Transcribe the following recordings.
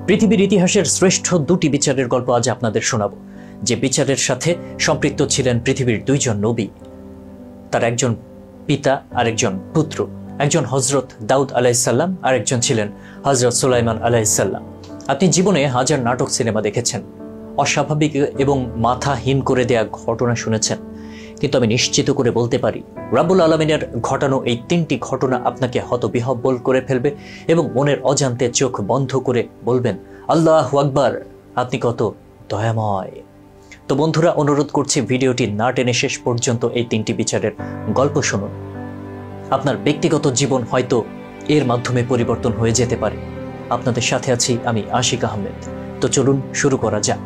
পৃথিবীর ইতিহাসের শ্রেষ্ঠ দুটি বিচারের গল্প আজ আপনাদের শোনাবো, যে বিচারের সাথে সম্পৃক্ত ছিলেন পৃথিবীর দুইজন নবী। তার একজন পিতা আর একজন পুত্র, একজন হজরত দাউদ আলাইসাল্লাম আর একজন ছিলেন হজরত সুলাইমান আলাইসাল্লাম। আপনি জীবনে হাজার নাটক সিনেমা দেখেছেন, অস্বাভাবিক এবং মাথাহীন করে দেয়া ঘটনা শুনেছেন, কিন্তু আমি নিশ্চিত করে বলতে পারি রাব্বুল আলামিনের ঘটানো এই তিনটি ঘটনা আপনাকে হতবিহ্বল করে ফেলবে এবং মনের অজান্তে চোখ বন্ধ করে বলবেন, আল্লাহু আকবার, আপনি কত দয়াময়। তো বন্ধুরা, অনুরোধ করছি ভিডিওটি না টেনে শেষ পর্যন্ত এই তিনটি বিচারের গল্প শুনুন। আপনার ব্যক্তিগত জীবন হয়তো এর মাধ্যমে পরিবর্তন হয়ে যেতে পারে। আপনাদের সাথে আছি আমি আশিক আহমেদ। তো চলুন শুরু করা যাক।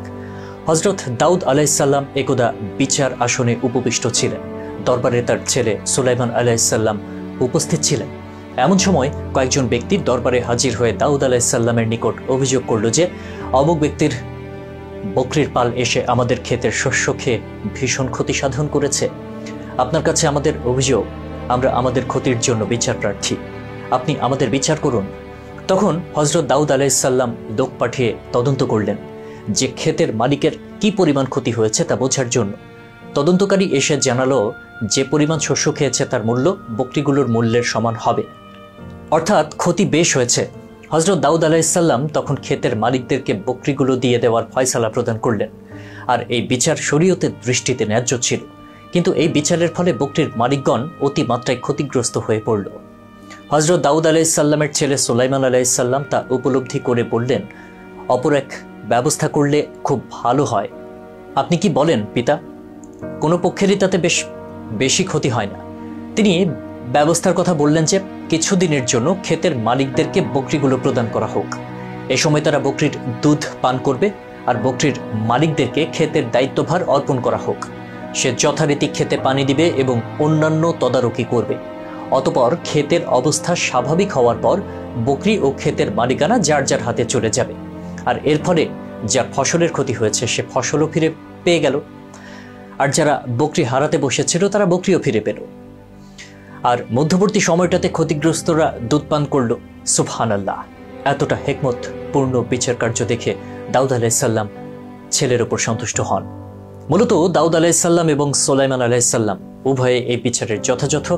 হজরত দাউদ আলাইসাল্লাম একদা বিচার আসনে উপবিষ্ট ছিলেন। দরবারে তার ছেলে সুলাইমান আলাইসাল্লাম উপস্থিত ছিলেন। এমন সময় কয়েকজন ব্যক্তি দরবারে হাজির হয়ে দাউদ আলাইসাল্লামের নিকট অভিযোগ করল যে অমুক ব্যক্তির বকরির পাল এসে আমাদের ক্ষেতের শস্য খেয়ে ভীষণ ক্ষতি সাধন করেছে। আপনার কাছে আমাদের অভিযোগ, আমরা আমাদের ক্ষতির জন্য বিচার প্রার্থী, আপনি আমাদের বিচার করুন। তখন হজরত দাউদ আলাইসাল্লাম লোক পাঠিয়ে তদন্ত করলেন যে ক্ষেতের মালিকের কি পরিমাণ ক্ষতি হয়েছে তা বোঝার জন্য। তদন্তকারী এসে জানালো যে পরিমাণ শস্য খেয়েছে তার মূল্য বকরিগুলোর মূল্যের সমান হবে, অর্থাৎ ক্ষতি বেশ হয়েছে। হজরত দাউদ আলাইসাল্লাম তখন ক্ষেতের মালিকদেরকে বকরিগুলো দিয়ে দেওয়ার ফয়সালা প্রদান করলেন। আর এই বিচার শরীয়তের দৃষ্টিতে ন্যায্য ছিল, কিন্তু এই বিচারের ফলে বকরির মালিকগণ অতিমাত্রায় ক্ষতিগ্রস্ত হয়ে পড়ল। হজরত দাউদ আলাইসাল্লামের ছেলে সুলাইমান আলাইসাল্লাম তা উপলব্ধি করে বললেন, অপর এক ব্যবস্থা করলে খুব ভালো হয়। আপনি কি বলেন পিতা? কোনো পক্ষেরই তাতে বেশি ক্ষতি হয় না। তিনি ব্যবস্থার কথা বললেন যে কিছুদিনের জন্য ক্ষেতের মালিকদেরকে বকরিগুলো প্রদান করা হোক। এ সময় তারা বকরির দুধ পান করবে আর বকরির মালিকদেরকে ক্ষেতের দায়িত্বভার অর্পণ করা হোক। সে যথারীতি ক্ষেতে পানি দিবে এবং অন্যান্য তদারকি করবে। অতপর ক্ষেতের অবস্থা স্বাভাবিক হওয়ার পর বকরি ও ক্ষেতের মালিকানা যার যার হাতে চলে যাবে। আর এর ফলে যার ফসলের ক্ষতি হয়েছে সে ফসলও ফিরে পেয়ে গেল, আর যারা বকরি হারাতে বসেছিল তারা বকরিও ফিরে পেল। আর মধ্যবর্তী সময়টাতে ক্ষতিগ্রস্তরা দুধ পান করল। সুবহানাল্লাহ! এতটা হেকমত পূর্ণ বিচার কার্য দেখে দাউদ আলাইসাল্লাম ছেলের ওপর সন্তুষ্ট হন। মূলত দাউদ আলাইসাল্লাম এবং সুলাইমান আলাইসাল্লাম উভয়ে এই বিচারের যথাযথ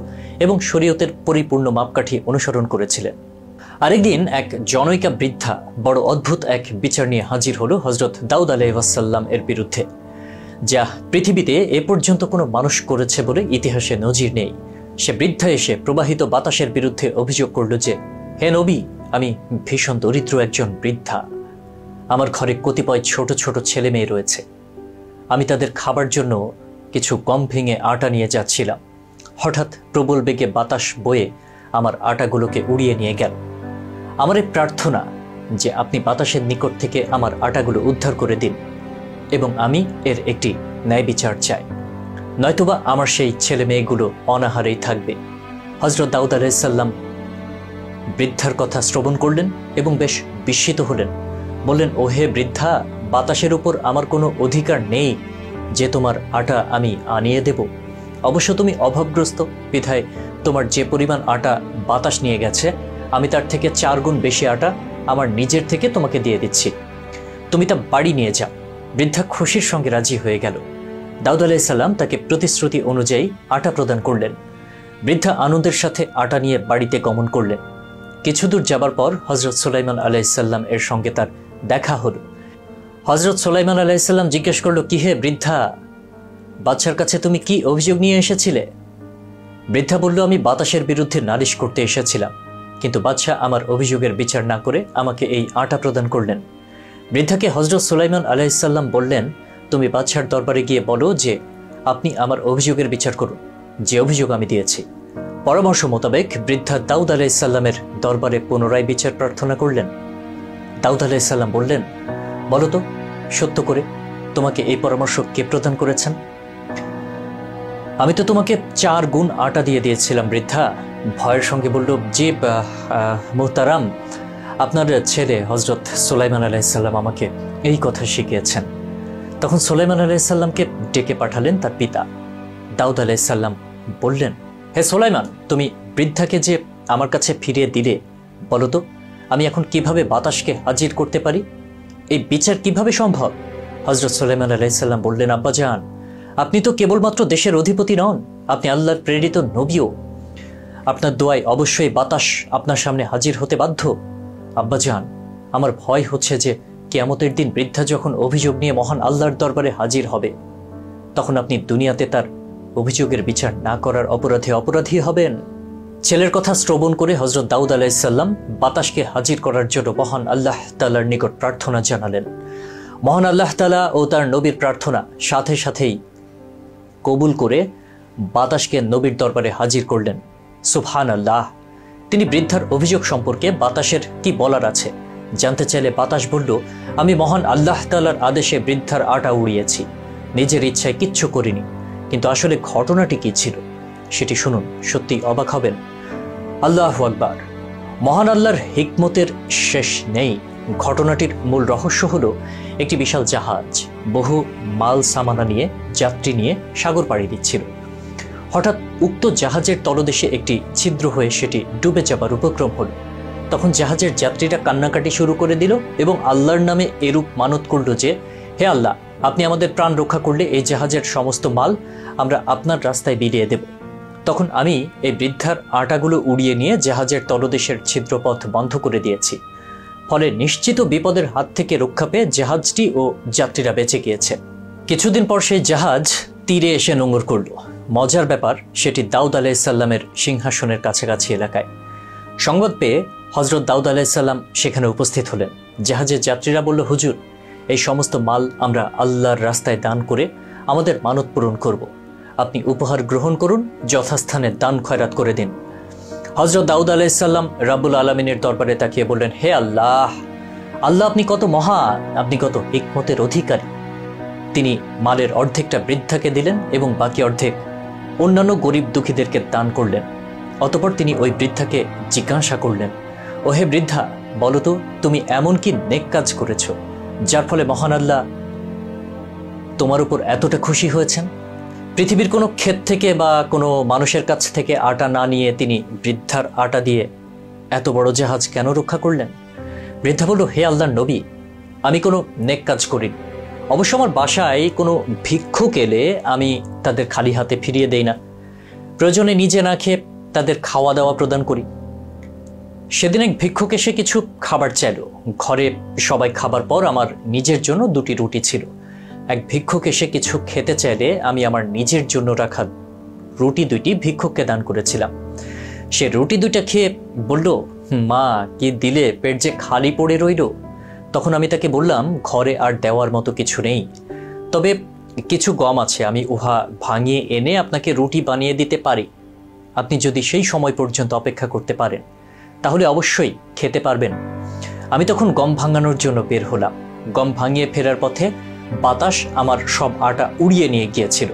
এবং শরীয়তের পরিপূর্ণ মাপকাঠি অনুসরণ করেছিলেন। আরেকদিন এক জনৈকা বৃদ্ধা বড় অদ্ভুত এক বিচার নিয়ে হাজির হলো হজরত দাউদ আলাইহিসসালাম এর বিরুদ্ধে, যা পৃথিবীতে এ পর্যন্ত কোনো মানুষ করেছে বলে ইতিহাসে নজির নেই। সে বৃদ্ধা এসে প্রবাহিত বাতাসের বিরুদ্ধে অভিযোগ করল যে, হে নবী, আমি ভীষণ দরিদ্র একজন বৃদ্ধা। আমার ঘরে কতিপয় ছোট ছোট ছেলে মেয়ে রয়েছে। আমি তাদের খাবার জন্য কিছু গম ভেঙে আটা নিয়ে যাচ্ছিলাম। হঠাৎ প্রবল বেগে বাতাস বয়ে আমার আটাগুলোকে উড়িয়ে নিয়ে গেল। আমার এই প্রার্থনা যে আপনি বাতাসের নিকট থেকে আমার আটাগুলো উদ্ধার করে দিন এবং আমি এর একটি ন্যায় বিচার চাই, নয়তোবা আমার সেই ছেলে মেয়েগুলো অনাহারেই থাকবে। হজরত দাউদ আলাইসাল্লাম বৃদ্ধার কথা শ্রবণ করলেন এবং বেশ বিস্মিত হলেন। বললেন, ও হে বৃদ্ধা, বাতাসের উপর আমার কোনো অধিকার নেই যে তোমার আটা আমি আনিয়ে দেব। অবশ্য তুমি অভাবগ্রস্ত, বিধায় তোমার যে পরিমাণ আটা বাতাস নিয়ে গেছে আমি তার থেকে 4 গুণ বেশি আটা আমার নিজের থেকে তোমাকে দিয়ে দিচ্ছি, তুমি তা বাড়ি নিয়ে যাও। বৃদ্ধা খুশির সঙ্গে রাজি হয়ে গেল। দাউদ আলাইসাল্লাম তাকে প্রতিশ্রুতি অনুযায়ী আটা প্রদান করলেন। বৃদ্ধা আনন্দের সাথে আটা নিয়ে বাড়িতে গমন করলেন। কিছুদূর যাবার পর হজরত সুলাইমান আলাইসাল্লাম এর সঙ্গে তার দেখা হলো। হজরত সুলাইমান আলাইসাল্লাম জিজ্ঞেস করলো, কি হে বৃদ্ধা, বাদশার কাছে তুমি কি অভিযোগ নিয়ে এসেছিলে? বৃদ্ধা বলল, আমি বাতাসের বিরুদ্ধে নালিশ করতে এসেছিলাম, কিন্তু বাদশাহ আমার অভিযোগের বিচার না করে আমাকে এই আটা প্রদান করলেন। বৃদ্ধাকে হজরত সুলাইমান আলাইসাল্লাম বললেন, তুমি বাদশার দরবারে গিয়ে বলো যে আপনি আমার অভিযোগের বিচার করুন, যে অভিযোগ আমি দিয়েছি। পরামর্শ মোতাবেক বৃদ্ধা দাউদ আলাইসাল্লামের দরবারে পুনরায় বিচার প্রার্থনা করলেন। দাউদ আলাইসাল্লাম বললেন, বলো তো সত্য করে তোমাকে এই পরামর্শ কে প্রদান করেছেন? আমি তো তোমাকে 4 গুণ আটা দিয়ে দিয়েছিলাম। বৃদ্ধা ভয়ের সঙ্গে বলল, যে মুহতারাম, আপনার ছেলে হজরত সুলাইমান আলাইসাল্লাম আমাকে এই কথা শিখিয়েছেন। তখন সুলাইমান আলাইসাল্লামকে ডেকে পাঠালেন তার পিতা। দাউদ আলাইসাল্লাম বললেন, হে সুলাইমান, তুমি বৃদ্ধাকে যে আমার কাছে ফিরিয়ে দিলে, বলো তো আমি এখন কিভাবে বাতাসকে হাজির করতে পারি? এই বিচার কিভাবে সম্ভব? হযরত সুলাইমান আলাইহিস সালাম বললেন, আব্বাজান, আপনি তো কেবলমাত্র দেশের অধিপতি নন, আপনি আল্লাহর প্রেরিত নবীও। আপনার দোয়ায় অবশ্যই বাতাস আপনার সামনে হাজির হতে বাধ্য। আব্বাজান, আমার ভয় হচ্ছে যে কিয়ামতের দিন বৃদ্ধা যখন অভিযোগ নিয়ে মহান আল্লাহর দরবারে হাজির হবে, তখন আপনি দুনিয়াতে তার অভিযোগের বিচার না করার অপরাধে অপরাধী হবেন। ছেলের কথা শ্রবণ করে হযরত দাউদ আলাইহিস সালাম বাতাসকে হাজির করার জন্য মহান আল্লাহ তাআলার নিকট প্রার্থনা জানালেন। মহান আল্লাহ তাআলা ও তার নবীর প্রার্থনা সাথে সাথেই কবুল করে বাতাসকে নবীর দরবারে হাজির করলেন। সুবহানাল্লাহ। তিনি বৃদ্ধার অভিযোগ সম্পর্কে বাতাসের কি বলার আছে জানতে চাইলে বাতাস বলল, আমি মহান আল্লাহ তাআলার আদেশে বৃদ্ধার আটা উড়িয়েছি, নিজের ইচ্ছায় কিচ্ছু করিনি। কিন্তু আসলে ঘটনাটি কি ছিল সেটি শুনুন, সত্যি অবাক হবেন। আল্লাহু আকবার। মহান আল্লাহর হিকমতের শেষ নেই। ঘটনাটির মূল রহস্য হলো, একটি বিশাল জাহাজ বহু মাল সামানা নিয়ে, যাত্রী নিয়ে সাগর পাড়ি দিচ্ছিল। হঠাৎ উক্ত জাহাজের তলদেশে একটি ছিদ্র হয়ে সেটি ডুবে যাবার উপক্রম হলো। তখন জাহাজের যাত্রীরা কান্নাকাটি শুরু করে দিল এবং আল্লাহর নামে এরূপ মানত করল যে, হে আল্লাহ, আপনি আমাদের প্রাণ রক্ষা করলে এই জাহাজের সমস্ত মাল আমরা আপনার রাস্তায় বিলিয়ে দেব। তখন আমি এই বৃদ্ধার আটাগুলো উড়িয়ে নিয়ে জাহাজের তলদেশের ছিদ্রপথ বন্ধ করে দিয়েছি। ফলে নিশ্চিত বিপদের হাত থেকে রক্ষা পেয়ে জাহাজটি ও যাত্রীরা বেঁচে গিয়েছে। কিছুদিন পর সেই জাহাজ তীরে এসে নোঙর করল। মজার ব্যাপার, সেটি দাউদ আলাইহিস সালামের সিংহাসনের কাছাকাছি এলাকায়। সংবাদ পেয়ে হযরত দাউদ আলাইহিস সালাম সেখানে উপস্থিত হলেন। জাহাজের যাত্রীরা বলল, হুজুর, এই সমস্ত মাল আমরা আল্লাহর রাস্তায় দান করে আমাদের মানত পূরণ করব। আপনি উপহার গ্রহণ করুন, যথাস্থানে দান খয়রাত করে দিন। হযরত দাউদ আলাইহিস সালাম রাব্বুল আলামিনের দরবারে তাকিয়ে বললেন, হে আল্লাহ, আল্লাহ আপনি কত মহান, আপনি কত হিকমতের অধিকারী। তিনি মালের অর্ধেকটা বৃদ্ধাকে দিলেন এবং বাকি অর্ধেক অন্যান্য গরিব দুঃখীদেরকে দান করলেন। অতঃপর তিনি ওই বৃদ্ধাকে জিজ্ঞাসা করলেন, ও হে বৃদ্ধা, বলো তো, তুমি এমন কি নেক কাজ করেছ যার ফলে মহান আল্লাহ তোমার উপর এতটা খুশি হয়েছেন? পৃথিবীর কোনো ক্ষেত থেকে বা কোনো মানুষের কাছ থেকে আটা না নিয়ে তিনি বৃদ্ধার আটা দিয়ে এত বড় জাহাজ কেন রক্ষা করলেন? বৃদ্ধা বলল, হে আল্লাহর নবী, আমি কোনো নেক কাজ করিনি। অবশ্য আমার বাসায় কোনো ভিক্ষুক এলে আমি তাদের খালি হাতে ফিরিয়ে দেই না। প্রয়োজনে নিজে না খেয়ে তাদের খাওয়া দাওয়া প্রদান করি। সেদিন এক ভিক্ষুক এসে কিছু খাবার চাইল। ঘরে সবাই খাবার পর আমার নিজের জন্য 2টি রুটি ছিল। এক ভিক্ষুক এসে কিছু খেতে চাইলে আমি আমার নিজের জন্য রাখা রুটি 2টি ভিক্ষুককে দান করেছিলাম। সে রুটি 2টা খেয়ে বলল, মা, কি দিলে, পেট যে খালি পড়ে রইল। তখন আমি তাকে বললাম, ঘরে আর দেওয়ার মতো কিছু নেই, তবে কিছু গম আছে, আমি উহা ভাঙিয়ে এনে আপনাকে রুটি বানিয়ে দিতে পারি। আপনি যদি সেই সময় পর্যন্ত অপেক্ষা করতে পারেন তাহলে অবশ্যই খেতে পারবেন। আমি তখন গম ভাঙানোর জন্য বের হলাম। গম ভাঙিয়ে ফেরার পথে বাতাস আমার সব আটা উড়িয়ে নিয়ে গিয়েছিল।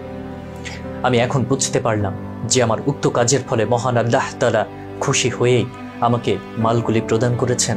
আমি এখন বুঝতে পারলাম যে আমার উক্ত কাজের ফলে মহান আল্লাহ তাআলা খুশি হয়েই আমাকে মালগুলি প্রদান করেছেন।